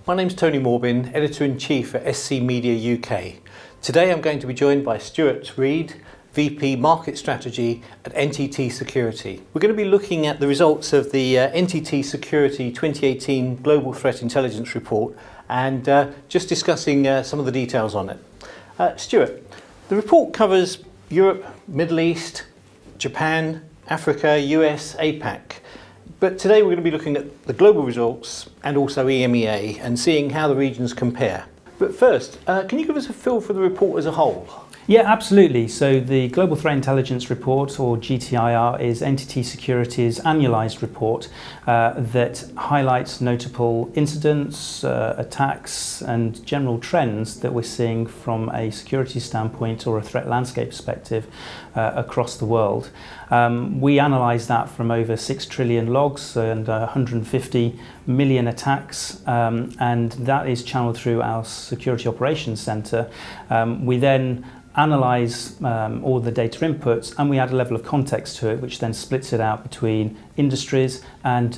My name's Tony Morbin, Editor-in-Chief at SC Media UK. Today I'm going to be joined by Stuart Reed, VP Market Strategy at NTT Security. We're going to be looking at the results of the NTT Security 2018 Global Threat Intelligence Report and just discussing some of the details on it. Stuart, the report covers Europe, Middle East, Japan, Africa, US, APAC. But today we're going to be looking at the global results and also EMEA and seeing how the regions compare. But first, can you give us a feel for the report as a whole? Yeah, absolutely. So the Global Threat Intelligence Report, or GTIR, is NTT Security's annualised report that highlights notable incidents, attacks and general trends that we're seeing from a security standpoint or a threat landscape perspective across the world. We analyse that from over 6 trillion logs and 150 million attacks, and that is channeled through our Security Operations Centre. We then analyse all the data inputs and we add a level of context to it, which then splits it out between industries and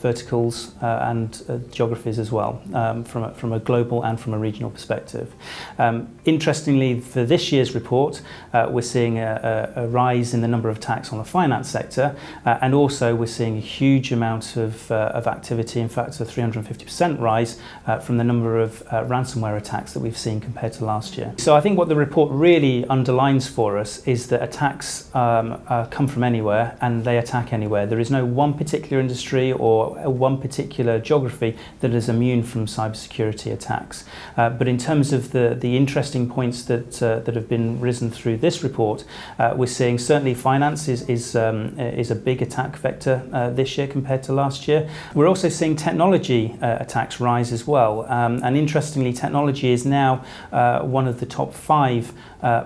verticals and geographies as well, from a global and from a regional perspective. Interestingly, for this year's report, we're seeing a rise in the number of attacks on the finance sector, and also we're seeing a huge amount of activity, in fact a 350% rise from the number of ransomware attacks that we've seen compared to last year. So I think what the report really underlines for us is that attacks come from anywhere and they attack anywhere. There is no one particular industry or one particular geography that is immune from cybersecurity attacks. But in terms of the interesting points that have been risen through this report, we're seeing certainly finance is a big attack vector this year compared to last year. We're also seeing technology attacks rise as well. And interestingly, technology is now one of the top 5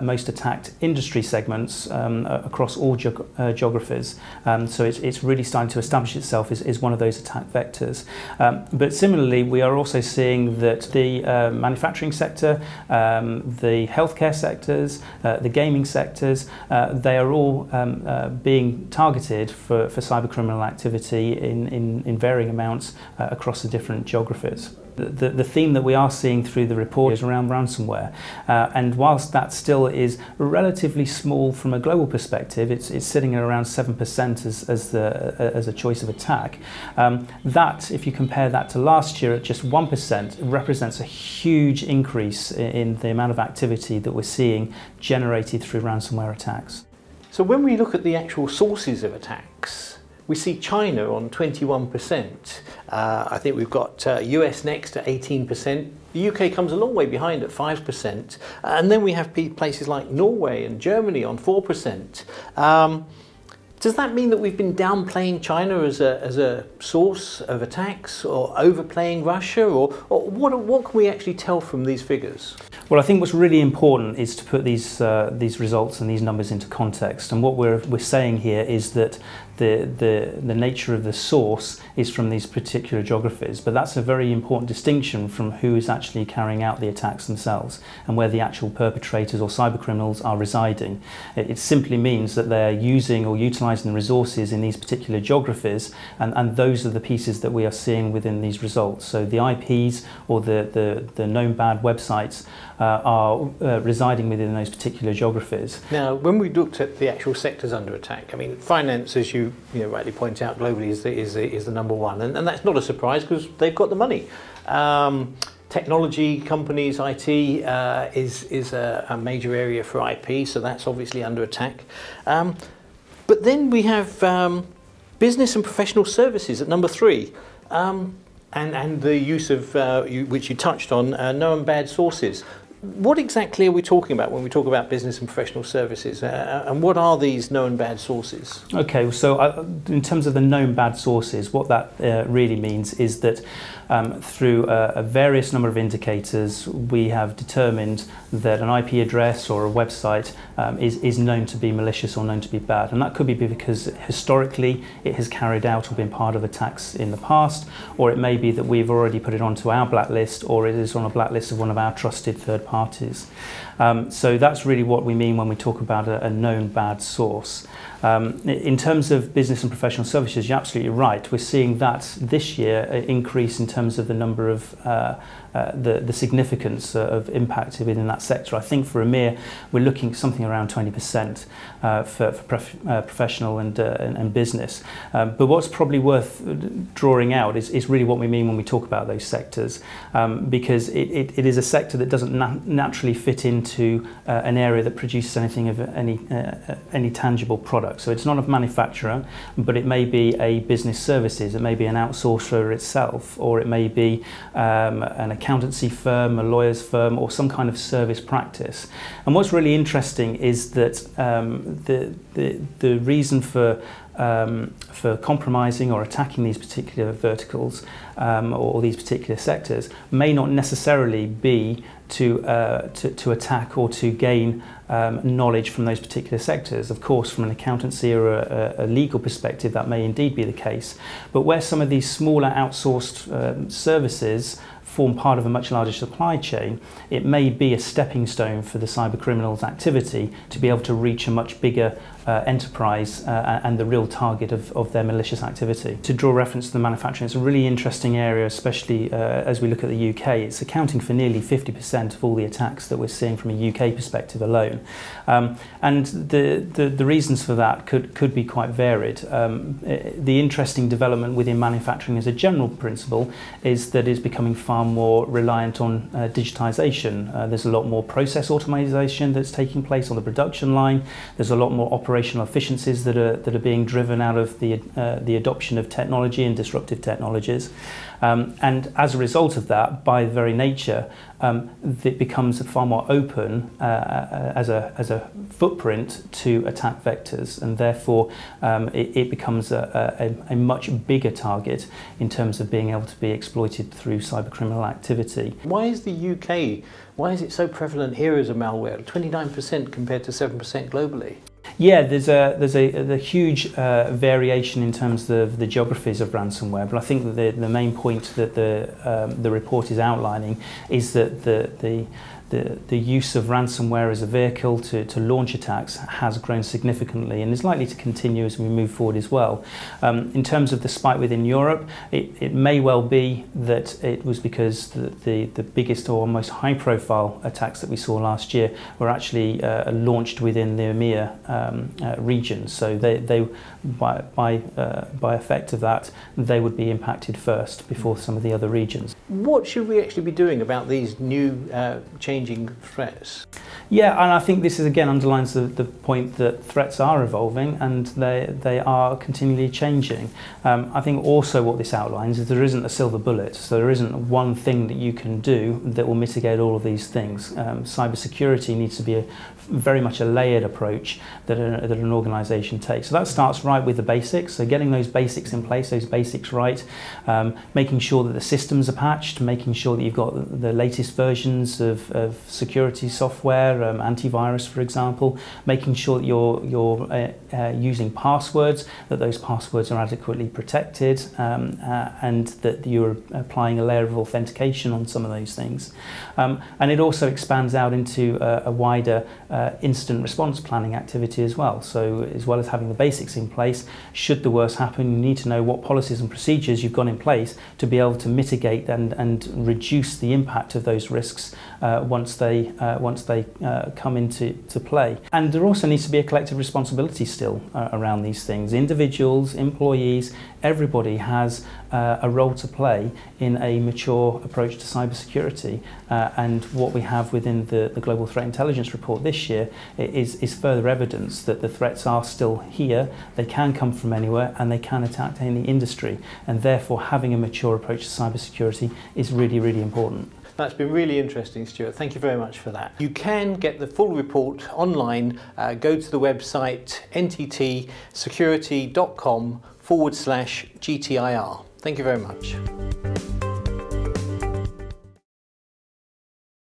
most attacked industry segments across all geographies. So it's really starting to establish itself as one of those attack vectors. But similarly, we are also seeing that the manufacturing sector, the healthcare sectors, the gaming sectors, they are all being targeted for cybercriminal activity in varying amounts across the different geographies. The theme that we are seeing through the report is around ransomware, and whilst that still is relatively small from a global perspective, it's sitting at around 7% as a choice of attack. That, if you compare that to last year at just 1%, represents a huge increase in the amount of activity that we're seeing generated through ransomware attacks. So when we look at the actual sources of attacks, we see China on 21%. I think we've got US next at 18%. The UK comes a long way behind at 5%. And then we have places like Norway and Germany on 4%. Does that mean that we've been downplaying China as a source of attacks, or overplaying Russia, or what can we actually tell from these figures? Well, I think what's really important is to put these results and these numbers into context. And what we're saying here is that the nature of the source is from these particular geographies, but that's a very important distinction from who is actually carrying out the attacks themselves and where the actual perpetrators or cyber criminals are residing. It simply means that they're using or utilising the resources in these particular geographies, and those are the pieces that we are seeing within these results. So the IPs or the known bad websites are residing within those particular geographies. Now, when we looked at the actual sectors under attack, I mean, finance, as you rightly point out, globally is the number one, and that's not a surprise because they've got the money. Technology companies, IT is a major area for IP, so that's obviously under attack. But then we have business and professional services at number 3. And the use of, which you touched on, known bad sources. What exactly are we talking about when we talk about business and professional services, and what are these known bad sources? Okay, so in terms of the known bad sources, what that really means is that through a various number of indicators, we have determined that an IP address or a website is known to be malicious or known to be bad. And that could be because historically it has carried out or been part of attacks in the past, or it may be that we've already put it onto our blacklist, or it is on a blacklist of one of our trusted third parties. So that's really what we mean when we talk about a known bad source. In terms of business and professional services, you're absolutely right. We're seeing that this year increase in terms of the number of the significance of impact within that sector. I think for EMEA, we're looking at something around 20% for professional and business. But what's probably worth drawing out is really what we mean when we talk about those sectors, because it is a sector that doesn't naturally fit into an area that produces anything of any tangible product. So it's not a manufacturer, but it may be a business services, it may be an outsourcer itself, or it may be an accountancy firm, a lawyer's firm, or some kind of service practice. And what's really interesting is that the reason for compromising or attacking these particular verticals or these particular sectors may not necessarily be to attack or to gain knowledge from those particular sectors. Of course, from an accountancy or a legal perspective, that may indeed be the case. But where some of these smaller outsourced services form part of a much larger supply chain, it may be a stepping stone for the cyber criminals' activity to be able to reach a much bigger enterprise and the real target of their malicious activity. To draw reference to the manufacturing, it's a really interesting area, especially as we look at the UK. It's accounting for nearly 50% of all the attacks that we're seeing from a UK perspective alone. And the reasons for that could be quite varied. The interesting development within manufacturing as a general principle is that it's becoming far more reliant on digitization. There's a lot more process automation that's taking place on the production line. There's a lot more operational efficiencies that are being driven out of the adoption of technology and disruptive technologies. And as a result of that, by very nature, it becomes far more open as a footprint to attack vectors, and therefore it becomes a much bigger target in terms of being able to be exploited through cyber criminal activity. Why is the UK, why is it so prevalent here as a malware, 29% compared to 7% globally? Yeah, there's a huge variation in terms of the geographies of ransomware, but I think that the main point that the report is outlining is that the use of ransomware as a vehicle to launch attacks has grown significantly and is likely to continue as we move forward as well. In terms of the spike within Europe, it may well be that it was because the biggest or most high-profile attacks that we saw last year were actually launched within the EMEA region. So they by effect of that, they would be impacted first before some of the other regions. What should we actually be doing about these new changing threats? Yeah, and I think this is again underlines the point that threats are evolving and they are continually changing. I think also what this outlines is there isn't a silver bullet, so there isn't one thing that you can do that will mitigate all of these things. Cybersecurity needs to be very much a layered approach that an organisation takes. So that starts right with the basics, so getting those basics in place, those basics right, making sure that the systems are patched, making sure that you've got the latest versions of security software, antivirus for example, making sure that you're using passwords, that those passwords are adequately protected, and that you're applying a layer of authentication on some of those things. And it also expands out into a wider incident response planning activity as well. So as well as having the basics in place, should the worst happen, you need to know what policies and procedures you've got in place to be able to mitigate and reduce the impact of those risks once they come into play. And there also needs to be a collective responsibility still around these things. Individuals, employees, everybody has a role to play in a mature approach to cybersecurity. And what we have within the Global Threat Intelligence Report this year is further evidence that the threats are still here, they can come from anywhere, and they can attack any industry. And therefore having a mature approach to cybersecurity is really, really important. That's been really interesting, Stuart. Thank you very much for that. You can get the full report online. Go to the website nttsecurity.com/GTIR. Thank you very much.